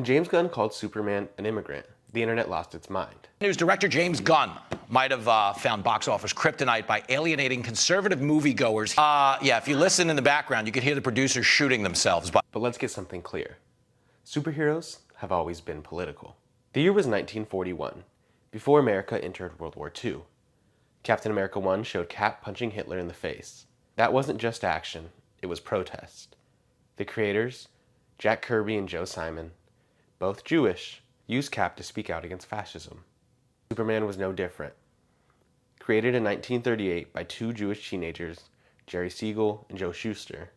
When James Gunn called Superman an immigrant, the internet lost its mind. News director James Gunn might have found box office kryptonite by alienating conservative moviegoers. Yeah, if you listen in the background, you could hear the producers shooting themselves. But let's get something clear. Superheroes have always been political. The year was 1941, before America entered World War II. Captain America 1 showed Cap punching Hitler in the face. That wasn't just action, it was protest. The creators, Jack Kirby and Joe Simon, both Jewish, used Cap to speak out against fascism. Superman was no different. Created in 1938 by two Jewish teenagers, Jerry Siegel and Joe Shuster,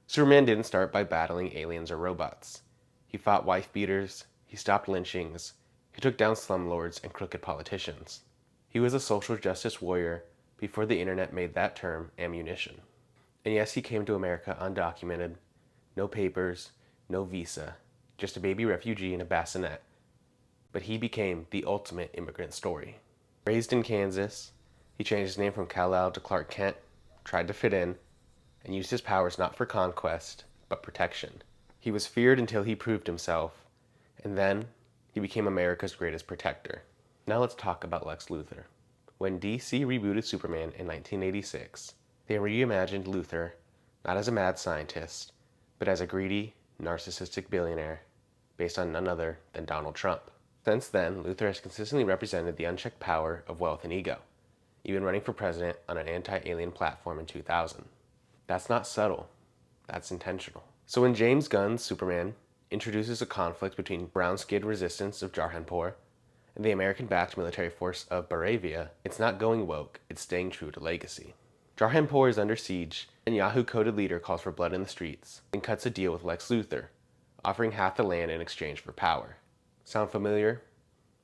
Superman didn't start by battling aliens or robots. He fought wife-beaters, he stopped lynchings, he took down slumlords and crooked politicians. He was a social justice warrior before the internet made that term ammunition. And yes, he came to America undocumented, no papers, no visa, just a baby refugee in a bassinet. But he became the ultimate immigrant story. Raised in Kansas, he changed his name from Kal-El to Clark Kent, tried to fit in, and used his powers not for conquest, but protection. He was feared until he proved himself, and then he became America's greatest protector. Now let's talk about Lex Luthor. When DC rebooted Superman in 1986, they reimagined Luthor not as a mad scientist, but as a greedy, narcissistic billionaire based on none other than Donald Trump. Since then, Luthor has consistently represented the unchecked power of wealth and ego, even running for president on an anti-alien platform in 2000. That's not subtle, that's intentional. So when James Gunn's Superman introduces a conflict between brown-skinned resistance of Jarhanpur and the American-backed military force of Baravia, it's not going woke, it's staying true to legacy. Jarhanpur is under siege, and Yahoo-coded leader calls for blood in the streets and cuts a deal with Lex Luthor, offering half the land in exchange for power. Sound familiar?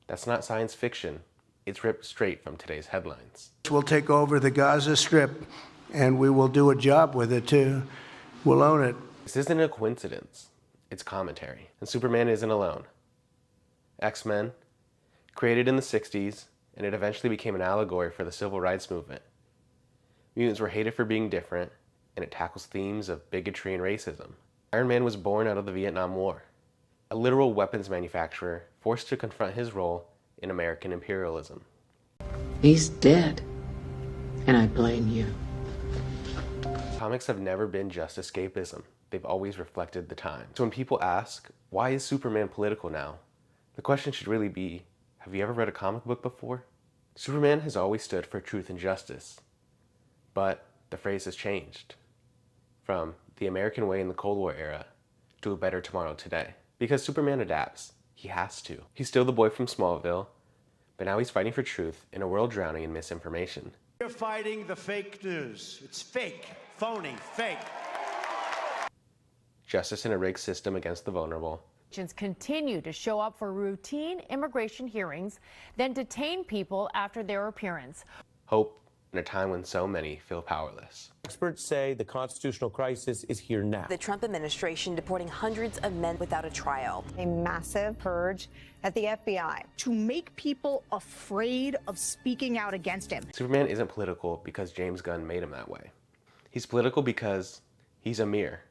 That's not science fiction. It's ripped straight from today's headlines. We'll take over the Gaza Strip, and we will do a job with it, too. We'll own it. This isn't a coincidence. It's commentary. And Superman isn't alone. X-Men, created in the 60s, and it eventually became an allegory for the civil rights movement. Mutants were hated for being different, and it tackles themes of bigotry and racism. Iron Man was born out of the Vietnam War, a literal weapons manufacturer forced to confront his role in American imperialism. He's dead, and I blame you. Comics have never been just escapism. They've always reflected the time. So when people ask, why is Superman political now? The question should really be, have you ever read a comic book before? Superman has always stood for truth and justice. But the phrase has changed. From the American way in the Cold War era to a better tomorrow today. Because Superman adapts. He has to. He's still the boy from Smallville, but now he's fighting for truth in a world drowning in misinformation. We're fighting the fake news. It's fake, phony, fake. Justice in a rigged system against the vulnerable. Continue to show up for routine immigration hearings, then detain people after their appearance. Hope in a time when so many feel powerless. Experts say the constitutional crisis is here now. The Trump administration deporting hundreds of men without a trial. A massive purge at the FBI to make people afraid of speaking out against him. Superman isn't political because James Gunn made him that way. He's political because he's a mirror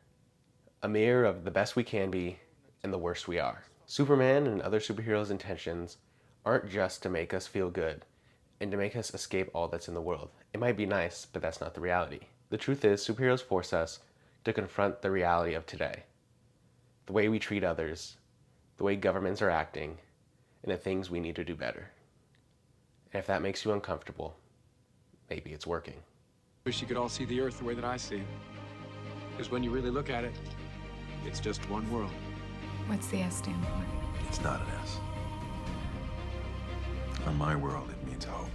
of the best we can be and the worst we are. Superman and other superheroes' intentions aren't just to make us feel good and to make us escape all that's in the world. It might be nice, but that's not the reality. The truth is, superheroes force us to confront the reality of today. The way we treat others, the way governments are acting, and the things we need to do better. And if that makes you uncomfortable, maybe it's working. Wish you could all see the Earth the way that I see it. Because when you really look at it, it's just one world. What's the S stand for? It's not an S. On my world, it means hope.